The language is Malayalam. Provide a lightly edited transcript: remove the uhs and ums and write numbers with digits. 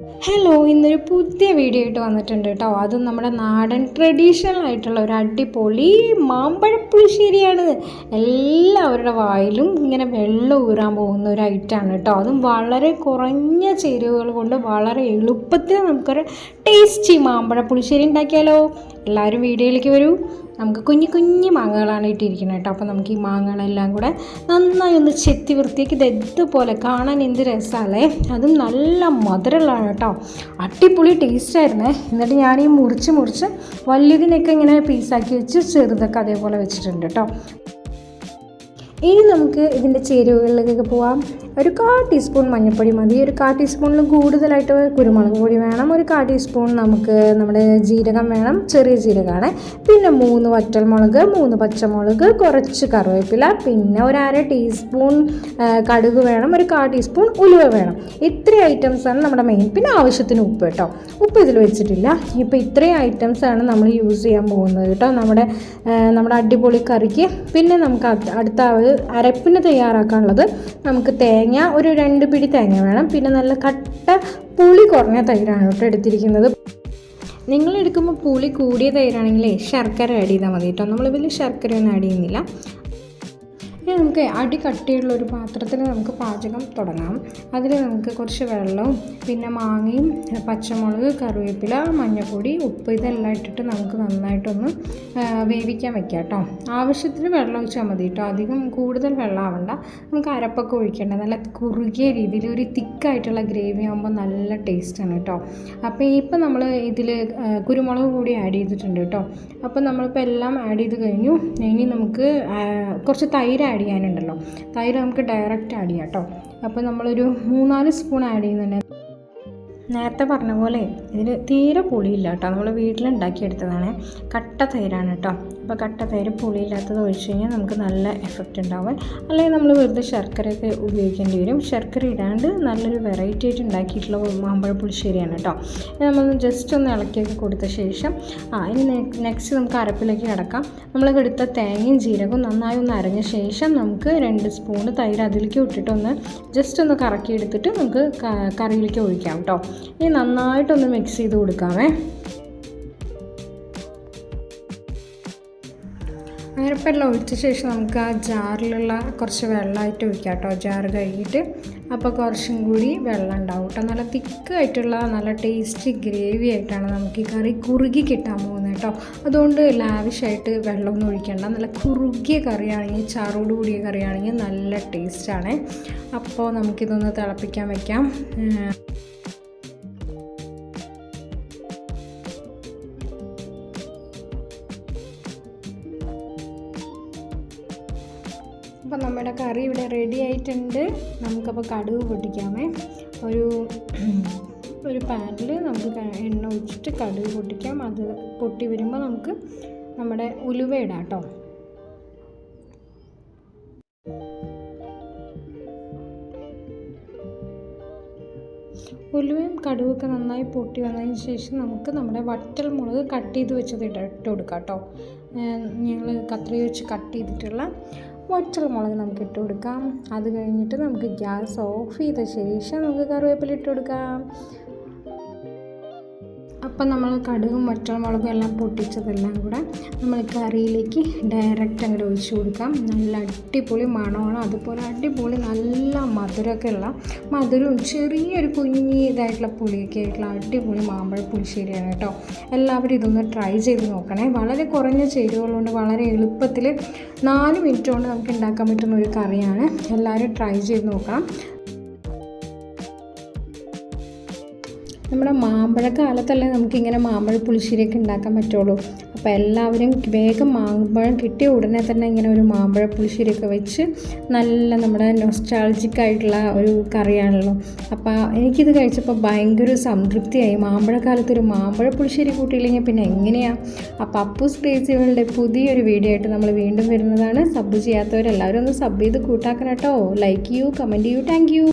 ഹലോ, ഇന്നൊരു പുതിയ വീഡിയോ ആയിട്ട് വന്നിട്ടുണ്ട് കേട്ടോ. അതും നമ്മുടെ നാടൻ ട്രഡീഷണൽ ആയിട്ടുള്ള ഒരു അടിപൊളി മാമ്പഴപ്പുളിശ്ശേരിയാണ്. എല്ലാവരുടെ വായിലും ഇങ്ങനെ വെള്ളം ഊരാൻ പോകുന്ന ഒരു ഐറ്റമാണ് കേട്ടോ. അതും വളരെ കുറഞ്ഞ ചേരുവകൾ കൊണ്ട് വളരെ എളുപ്പത്തിൽ നമുക്കൊരു ടേസ്റ്റി മാമ്പഴപ്പുളിശ്ശേരി ഉണ്ടാക്കിയാലോ. എല്ലാവരും വീഡിയോയിലേക്ക് വരൂ. നമുക്ക് കുഞ്ഞു കുഞ്ഞു മാങ്ങകളാണ് ഇട്ടിരിക്കുന്നത് കേട്ടോ. അപ്പോൾ നമുക്ക് ഈ മാങ്ങകളെല്ലാം കൂടെ നന്നായി ഒന്ന് ചെത്തി വൃത്തിയാക്കി ഇതുപോലെ കാണാൻ എന്ത് രസമല്ലേ. അതും നല്ല മധുരമുള്ളതാണ് കേട്ടോ. അടിപൊളി ടേസ്റ്റായിരുന്നേ. എന്നിട്ട് ഞാൻ ഈ മുറിച്ച് വലിയതിനൊക്കെ ഇങ്ങനെ പീസാക്കി വെച്ച് ചെറുതൊക്കെ അതേപോലെ വെച്ചിട്ടുണ്ട് കേട്ടോ. ഇനി നമുക്ക് ഇതിൻ്റെ ചേരുവകളിലേക്കൊക്കെ പോവാം. ഒരു 1/4 ടീസ്പൂൺ മഞ്ഞൾപ്പൊടി മതി. ഒരു 1/4 ടീസ്പൂണിൽ കൂടുതലായിട്ട് കുരുമുളക് പൊടി വേണം. ഒരു 1/4 ടീസ്പൂൺ നമുക്ക് നമ്മുടെ ജീരകം വേണം, ചെറിയ ജീരകമാണ്. പിന്നെ 3 വറ്റൽമുളക്, 3 പച്ചമുളക്, കുറച്ച് കറിവേപ്പില, പിന്നെ ഒരു 1/2 ടീസ്പൂൺ കടുക് വേണം, ഒരു 1/4 ടീസ്പൂൺ ഉലുവ വേണം. ഇത്രയും ഐറ്റംസാണ് നമ്മുടെ മെയിൻ. പിന്നെ ആവശ്യത്തിന് ഉപ്പ് കേട്ടോ. ഉപ്പ് ഇതിൽ വെച്ചിട്ടില്ല. ഇപ്പോൾ ഇത്രയും ഐറ്റംസാണ് നമ്മൾ യൂസ് ചെയ്യാൻ പോകുന്നത് കേട്ടോ നമ്മുടെ അടിപൊളി കറിക്ക്. പിന്നെ നമുക്ക് അടുത്ത അരപ്പിന് തയ്യാറാക്കാനുള്ളത് നമുക്ക് ഒരു 2 പിടി തേങ്ങ വേണം. പിന്നെ നല്ല കട്ട പുളി കുറഞ്ഞ തൈരാണ് കേട്ടോ എടുത്തിരിക്കുന്നത്. നിങ്ങൾ എടുക്കുമ്പോൾ പുളി കൂടിയ തൈരാണെങ്കിലേ ശർക്കര ആഡ് ചെയ്താൽ മതി കേട്ടോ. നമ്മൾ വലിയ ശർക്കരയൊന്നും ആഡ് ചെയ്യുന്നില്ല. ഇനി നമുക്ക് അടി കട്ടിയുള്ള ഒരു പാത്രത്തിൽ നമുക്ക് പാചകം തുടങ്ങാം. അതിൽ നമുക്ക് കുറച്ച് വെള്ളവും പിന്നെ മാങ്ങയും പച്ചമുളക്, കറിവേപ്പില, മഞ്ഞൾപ്പൊടി, ഉപ്പ് ഇതെല്ലാം ഇട്ടിട്ട് നമുക്ക് നന്നായിട്ടൊന്ന് വേവിക്കാൻ വെക്കാം കേട്ടോ. ആവശ്യത്തിന് വെള്ളം ഒഴിച്ചാൽ മതി കേട്ടോ. അധികം കൂടുതൽ വെള്ളം ആവണ്ട. നമുക്ക് അരപ്പൊക്കെ ഒഴിക്കേണ്ട. നല്ല കുറുകിയ രീതിയിൽ ഒരു തിക്കായിട്ടുള്ള ഗ്രേവി ആകുമ്പോൾ നല്ല ടേസ്റ്റാണ് കേട്ടോ. അപ്പോൾ ഇപ്പം നമ്മൾ ഇതിൽ കുരുമുളക് കൂടി ആഡ് ചെയ്തിട്ടുണ്ട് കേട്ടോ. അപ്പോൾ നമ്മളിപ്പോൾ എല്ലാം ആഡ് ചെയ്ത് കഴിഞ്ഞു. ഇനി നമുക്ക് കുറച്ച് തൈര് ആഡ് ചെയ്യാനുണ്ടല്ലോ. തൈര് നമുക്ക് ഡയറക്റ്റ് ആഡ് ചെയ്യാം കേട്ടോ. അപ്പോൾ നമ്മളൊരു 3-4 സ്പൂൺ ആഡ് ചെയ്യുന്നുണ്ട്. നേരത്തെ പറഞ്ഞ പോലെ ഇതിന് തീരെ പുളിയില്ല കേട്ടോ. നമ്മൾ വീട്ടിലുണ്ടാക്കിയെടുത്തതാണ്. കട്ട തൈരാണ് കേട്ടോ. അപ്പോൾ കട്ട തൈര് പുളിയില്ലാത്തത് ഒഴിച്ച് കഴിഞ്ഞാൽ നമുക്ക് നല്ല എഫക്റ്റ് ഉണ്ടാവും. അല്ലെങ്കിൽ നമ്മൾ വെറുതെ ശർക്കരയൊക്കെ ഉപയോഗിക്കേണ്ടി വരും. ശർക്കര ഇടാണ്ട് നല്ലൊരു വെറൈറ്റി ആയിട്ട് ഉണ്ടാക്കിയിട്ടുള്ള മാമ്പഴ പുളിശ്ശേരിയാണ് കേട്ടോ. നമ്മൾ ജസ്റ്റ് ഒന്ന് ഇളക്കിയൊക്കെ കൊടുത്ത ശേഷം ഇനി നെക്സ്റ്റ് നമുക്ക് അരപ്പിലേക്ക് കിടക്കാം. നമ്മൾ എടുത്ത തേങ്ങയും ജീരകവും നന്നായി ഒന്ന് അരഞ്ഞ ശേഷം നമുക്ക് 2 സ്പൂൺ തൈര് അതിലേക്ക് ഇട്ടിട്ടൊന്ന് ജസ്റ്റ് ഒന്ന് കറക്കി എടുത്തിട്ട് നമുക്ക് കറിയിലേക്ക് ഒഴിക്കാം കേട്ടോ. ഇനി നന്നായിട്ടൊന്ന് മിക്സ് ചെയ്ത് കൊടുക്കാമേ. അരപ്പെല്ലാം ഒഴിച്ച ശേഷം നമുക്ക് ആ ജാറിലുള്ള കുറച്ച് വെള്ളമായിട്ട് ഒഴിക്കാം കേട്ടോ. ജാറ് കഴുകിയിട്ട് അപ്പോൾ കുറച്ചും കൂടി വെള്ളം ഉണ്ടാവും കേട്ടോ. നല്ല തിക്കായിട്ടുള്ള നല്ല ടേസ്റ്റി ഗ്രേവി ആയിട്ടാണ് നമുക്ക് ഈ കറി കുറുകി കിട്ടാൻ പോകുന്നത് കേട്ടോ. അതുകൊണ്ട് ലാവിഷായിട്ട് വെള്ളമൊന്നും ഒഴിക്കേണ്ട. നല്ല കുറുകിയ കറിയാണെങ്കിൽ, ചാറോട് കൂടിയ കറിയാണെങ്കിൽ നല്ല ടേസ്റ്റാണ്. അപ്പോൾ നമുക്കിതൊന്ന് തിളപ്പിക്കാൻ വയ്ക്കാം. അപ്പോൾ നമ്മുടെ കറി ഇവിടെ റെഡി ആയിട്ടുണ്ട്. നമുക്കപ്പോൾ കടുക് പൊട്ടിക്കാമേ. ഒരു പാനിൽ നമുക്ക് എണ്ണ ഒഴിച്ചിട്ട് കടുക് പൊട്ടിക്കാം. അത് പൊട്ടി വരുമ്പോൾ നമുക്ക് നമ്മുടെ ഉലുവ ഇടാം കേട്ടോ. ഉലുവയും കടുവൊക്കെ നന്നായി പൊട്ടി വന്നതിന് ശേഷം നമുക്ക് നമ്മുടെ വറ്റൽ മുളക് കട്ട് ചെയ്ത് വെച്ചത് ഇട്ട് കൊടുക്കാം കേട്ടോ. ഞങ്ങൾ കത്രിക വെച്ച് കട്ട് ചെയ്തിട്ടുള്ള വറ്റൽ മുളക് നമുക്ക് ഇട്ട് കൊടുക്കാം. അത് കഴിഞ്ഞിട്ട് നമുക്ക് ഗ്യാസ് ഓഫ് ചെയ്ത ശേഷം നമുക്ക് കറിവേപ്പില ഇട്ട് കൊടുക്കാം. അപ്പം നമ്മൾ കടുകും വറ്റൽമുളകും എല്ലാം പൊട്ടിച്ചതെല്ലാം കൂടെ നമ്മൾ കറിയിലേക്ക് ഡയറക്റ്റ് അങ്ങോട്ട് ഒഴിച്ചു കൊടുക്കാം. നല്ല അടിപൊളി മണമാണ്. അതുപോലെ അടിപൊളി നല്ല മധുരവും ചെറിയൊരു ഇതായിട്ടുള്ള പുളിയൊക്കെ ആയിട്ടുള്ള അടിപൊളി മാമ്പഴ പുളിശ്ശേരിയാണ് കേട്ടോ. എല്ലാവരും ഇതൊന്ന് ട്രൈ ചെയ്ത് നോക്കണേ. വളരെ കുറഞ്ഞ ചേരുവകളുണ്ട് വളരെ എളുപ്പത്തിൽ 4 മിനിറ്റ് കൊണ്ട് നമുക്ക് ഉണ്ടാക്കാൻ പറ്റുന്ന ഒരു കറിയാണ്. എല്ലാവരും ട്രൈ ചെയ്ത് നോക്കണം. നമ്മുടെ മാമ്പഴക്കാലത്തല്ലേ നമുക്കിങ്ങനെ മാമ്പഴ പുളിശ്ശേരിയൊക്കെ ഉണ്ടാക്കാൻ പറ്റുള്ളൂ. അപ്പോൾ എല്ലാവരും വേഗം മാമ്പഴം കിട്ടിയ ഉടനെ തന്നെ ഇങ്ങനെ ഒരു മാമ്പഴ പുളിശ്ശേരിയൊക്കെ വെച്ച് നല്ല നമ്മുടെ നൊസ്റ്റാൾജിക് ആയിട്ടുള്ള ഒരു കറിയാണല്ലോ. അപ്പോൾ എനിക്കിത് കഴിച്ചപ്പോൾ ഭയങ്കര സംതൃപ്തിയായി. മാമ്പഴക്കാലത്തൊരു മാമ്പഴ പുളിശ്ശേരി കൂട്ടിയില്ലെങ്കിൽ പിന്നെ എങ്ങനെയാണ്. അപ്പോൾ അപ്പൂസ് ക്രേസി വേൾഡിൻ്റെ പുതിയൊരു വീഡിയോ ആയിട്ട് നമ്മൾ വീണ്ടും വരുന്നതാണ്. സബ് ചെയ്യാത്തവരെല്ലാവരും ഒന്ന് സബ് ചെയ്ത് കൂട്ടാക്കണം കേട്ടോ. ലൈക്ക് ചെയ്യൂ, കമൻറ്റ് ചെയ്യൂ. Thank you.